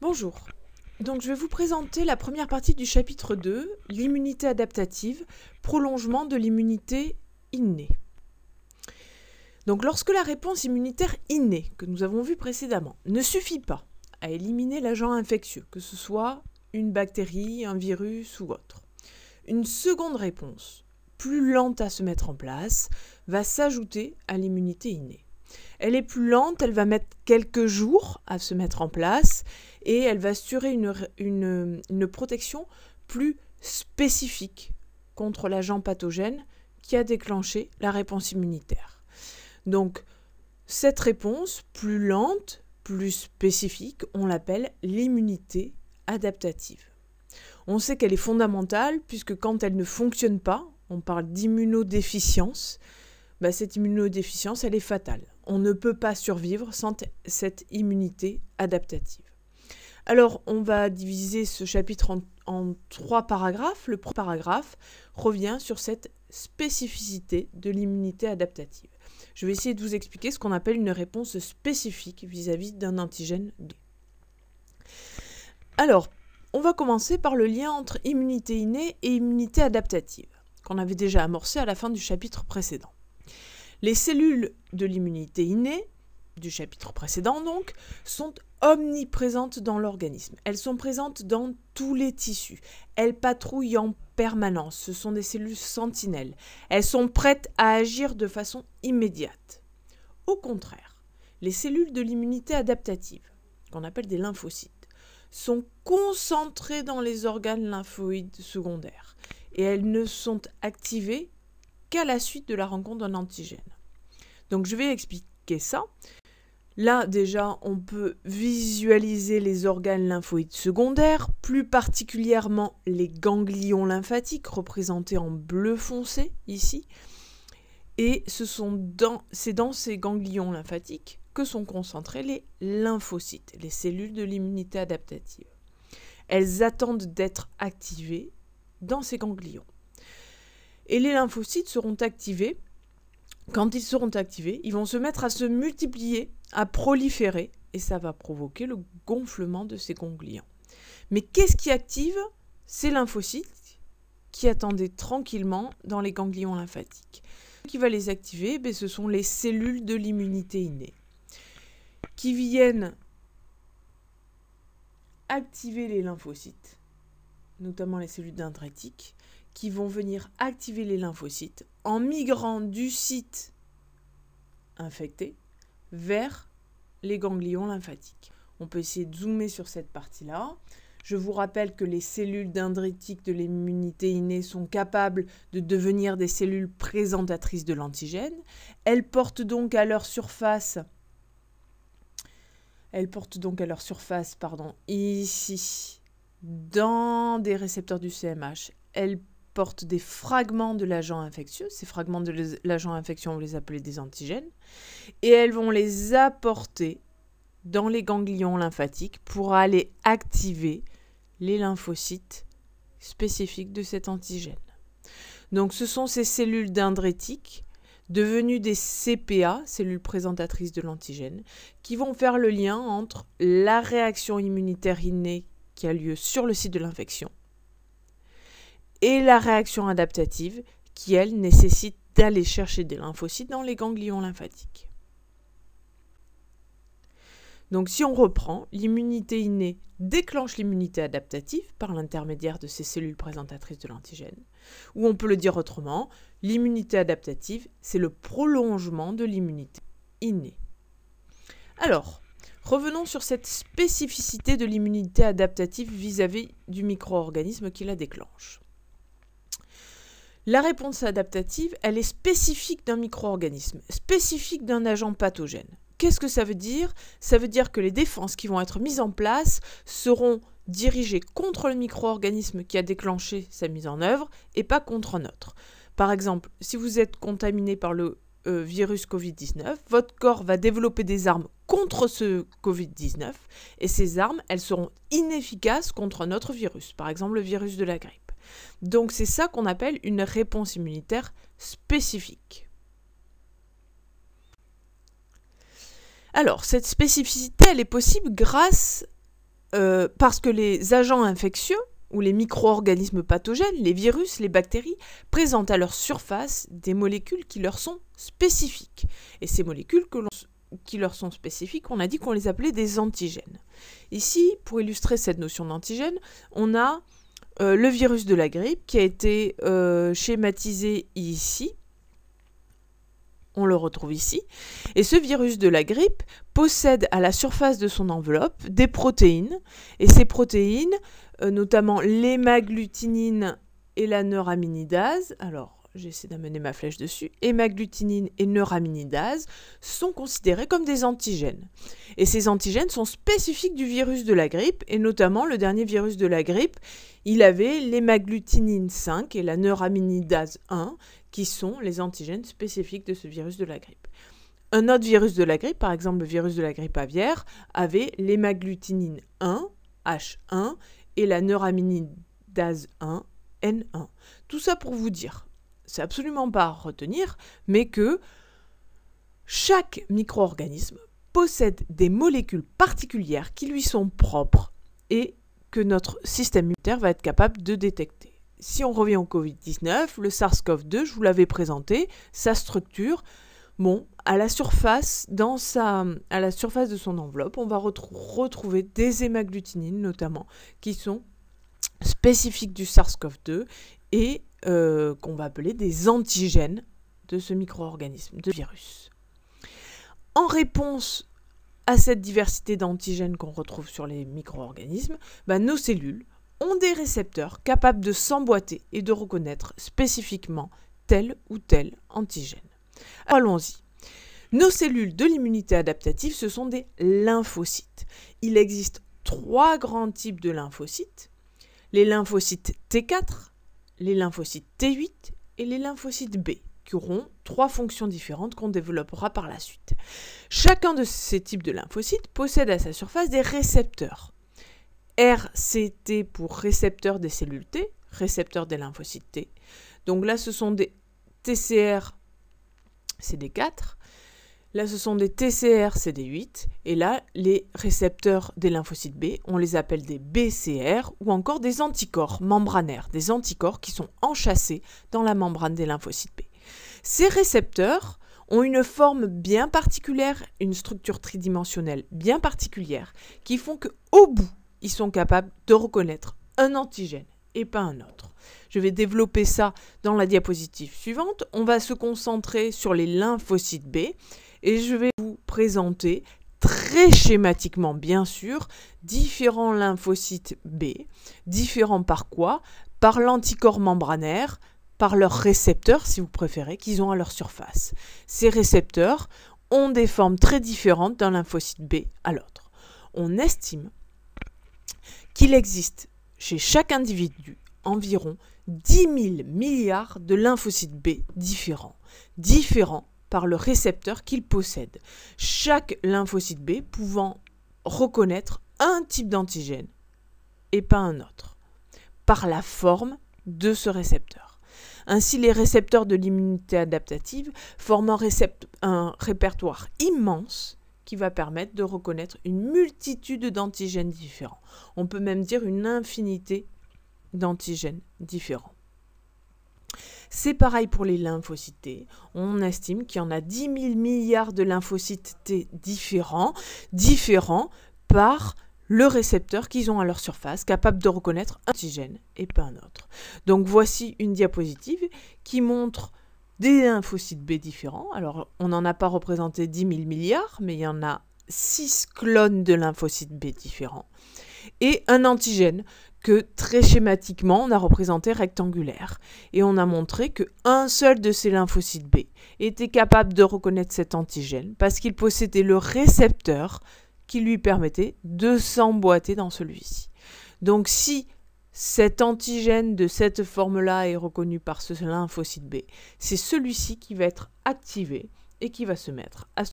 Bonjour, donc je vais vous présenter la première partie du chapitre 2, l'immunité adaptative, prolongement de l'immunité innée. Donc lorsque la réponse immunitaire innée, que nous avons vue précédemment, ne suffit pas à éliminer l'agent infectieux, que ce soit une bactérie, un virus ou autre, une seconde réponse, plus lente à se mettre en place, va s'ajouter à l'immunité innée. Elle est plus lente, elle va mettre quelques jours à se mettre en place et elle va assurer une protection plus spécifique contre l'agent pathogène qui a déclenché la réponse immunitaire. Donc, cette réponse plus lente, plus spécifique, on l'appelle l'immunité adaptative. On sait qu'elle est fondamentale puisque quand elle ne fonctionne pas, on parle d'immunodéficience, cette immunodéficience, elle est fatale. On ne peut pas survivre sans cette immunité adaptative. Alors, on va diviser ce chapitre en 3 paragraphes. Le premier paragraphe revient sur cette spécificité de l'immunité adaptative. Je vais essayer de vous expliquer ce qu'on appelle une réponse spécifique vis-à-vis d'un antigène. Alors, on va commencer par le lien entre immunité innée et immunité adaptative, qu'on avait déjà amorcé à la fin du chapitre précédent. Les cellules de l'immunité innée, du chapitre précédent donc, sont omniprésentes dans l'organisme. Elles sont présentes dans tous les tissus. Elles patrouillent en permanence. Ce sont des cellules sentinelles. Elles sont prêtes à agir de façon immédiate. Au contraire, les cellules de l'immunité adaptative, qu'on appelle des lymphocytes, sont concentrées dans les organes lymphoïdes secondaires et elles ne sont activées qu'à la suite de la rencontre d'un antigène. Donc je vais expliquer ça. Là déjà on peut visualiser les organes lymphoïdes secondaires, plus particulièrement les ganglions lymphatiques représentés en bleu foncé ici. Et c'est dans ces ganglions lymphatiques que sont concentrés les lymphocytes, les cellules de l'immunité adaptative. Elles attendent d'être activées dans ces ganglions. Et les lymphocytes seront activés. Quand ils seront activés, ils vont se mettre à se multiplier, à proliférer, et ça va provoquer le gonflement de ces ganglions. Mais qu'est-ce qui active ces lymphocytes qui attendaient tranquillement dans les ganglions lymphatiques? Ce qui va les activer, ce sont les cellules de l'immunité innée, qui viennent activer les lymphocytes, notamment les cellules dendritiques, qui vont venir activer les lymphocytes en migrant du site infecté vers les ganglions lymphatiques. On peut essayer de zoomer sur cette partie-là. Je vous rappelle que les cellules dendritiques de l'immunité innée sont capables de devenir des cellules présentatrices de l'antigène. Elles portent donc à leur surface, ici, dans des récepteurs du CMH. Elles portent des fragments de l'agent infectieux. Ces fragments de l'agent infectieux, on va les appeler des antigènes. Et elles vont les apporter dans les ganglions lymphatiques pour aller activer les lymphocytes spécifiques de cet antigène. Donc ce sont ces cellules dendritiques devenues des CPA, cellules présentatrices de l'antigène, qui vont faire le lien entre la réaction immunitaire innée qui a lieu sur le site de l'infection et la réaction adaptative qui, elle, nécessite d'aller chercher des lymphocytes dans les ganglions lymphatiques. Donc si on reprend, l'immunité innée déclenche l'immunité adaptative par l'intermédiaire de ces cellules présentatrices de l'antigène. Ou on peut le dire autrement, l'immunité adaptative, c'est le prolongement de l'immunité innée. Alors, revenons sur cette spécificité de l'immunité adaptative vis-à-vis du micro-organisme qui la déclenche. La réponse adaptative, elle est spécifique d'un micro-organisme, spécifique d'un agent pathogène. Qu'est-ce que ça veut dire? Ça veut dire que les défenses qui vont être mises en place seront dirigées contre le micro-organisme qui a déclenché sa mise en œuvre et pas contre un autre. Par exemple, si vous êtes contaminé par le virus Covid-19, votre corps va développer des armes contre ce Covid-19 et ces armes, elles seront inefficaces contre un autre virus, par exemple le virus de la grippe. Donc c'est ça qu'on appelle une réponse immunitaire spécifique. Alors, cette spécificité, elle est possible grâce parce que les agents infectieux ou les micro-organismes pathogènes, les virus, les bactéries, présentent à leur surface des molécules qui leur sont spécifiques. Et ces molécules qui leur sont spécifiques, on a dit qu'on les appelait des antigènes. Ici, pour illustrer cette notion d'antigène, on a le virus de la grippe qui a été schématisé ici. On le retrouve ici. Et ce virus de la grippe possède à la surface de son enveloppe des protéines. Et ces protéines, notamment l'hémagglutinine et la neuraminidase, alors j'essaie d'amener ma flèche dessus, hémagglutinine et neuraminidase sont considérés comme des antigènes. Et ces antigènes sont spécifiques du virus de la grippe, et notamment le dernier virus de la grippe, il avait l'hémagglutinine 5 et la neuraminidase 1, qui sont les antigènes spécifiques de ce virus de la grippe. Un autre virus de la grippe, par exemple le virus de la grippe aviaire, avait l'hémagglutinine 1, H1, et la neuraminidase 1, N1. Tout ça pour vous dire, c'est absolument pas à retenir, mais que chaque micro-organisme possède des molécules particulières qui lui sont propres et que notre système immunitaire va être capable de détecter. Si on revient au Covid-19, le SARS-CoV-2, je vous l'avais présenté, sa structure, à la surface de son enveloppe, on va retrouver des hémagglutinines notamment, qui sont spécifiques du SARS-CoV-2 et qu'on va appeler des antigènes de ce micro-organisme, de virus. En réponse à cette diversité d'antigènes qu'on retrouve sur les micro-organismes, nos cellules ont des récepteurs capables de s'emboîter et de reconnaître spécifiquement tel ou tel antigène. Allons-y. Nos cellules de l'immunité adaptative, ce sont des lymphocytes. Il existe 3 grands types de lymphocytes. Les lymphocytes T4, les lymphocytes T8 et les lymphocytes B, qui auront 3 fonctions différentes qu'on développera par la suite. Chacun de ces types de lymphocytes possède à sa surface des récepteurs. RCT pour récepteur des cellules T, récepteur des lymphocytes T. Donc là, ce sont des TCR CD4. Là, ce sont des TCR CD8. Et là, les récepteurs des lymphocytes B, on les appelle des BCR ou encore des anticorps membranaires, des anticorps qui sont enchâssés dans la membrane des lymphocytes B. Ces récepteurs ont une forme bien particulière, une structure tridimensionnelle bien particulière, qui font qu'au bout, ils sont capables de reconnaître un antigène et pas un autre. Je vais développer ça dans la diapositive suivante. On va se concentrer sur les lymphocytes B et je vais vous présenter très schématiquement, bien sûr, différents lymphocytes B. Différents par quoi? Par l'anticorps membranaire, par leurs récepteurs, si vous préférez, qu'ils ont à leur surface. Ces récepteurs ont des formes très différentes d'un lymphocyte B à l'autre. On estime qu'il existe chez chaque individu environ 10 000 milliards de lymphocytes B différents par le récepteur qu'ils possèdent. Chaque lymphocyte B pouvant reconnaître un type d'antigène et pas un autre, par la forme de ce récepteur. Ainsi, les récepteurs de l'immunité adaptative forment un répertoire immense qui va permettre de reconnaître une multitude d'antigènes différents. On peut même dire une infinité d'antigènes différents. C'est pareil pour les lymphocytes T. On estime qu'il y en a 10 000 milliards de lymphocytes T différents par le récepteur qu'ils ont à leur surface, capable de reconnaître un antigène et pas un autre. Donc voici une diapositive qui montre des lymphocytes B différents. Alors, on n'en a pas représenté 10 000 milliards, mais il y en a 6 clones de lymphocytes B différents. Et un antigène que, très schématiquement, on a représenté rectangulaire. Et on a montré qu'un seul de ces lymphocytes B était capable de reconnaître cet antigène parce qu'il possédait le récepteur qui lui permettait de s'emboîter dans celui-ci. Donc, si cet antigène de cette forme-là est reconnu par ce lymphocyte B, c'est celui-ci qui va être activé et qui va se mettre à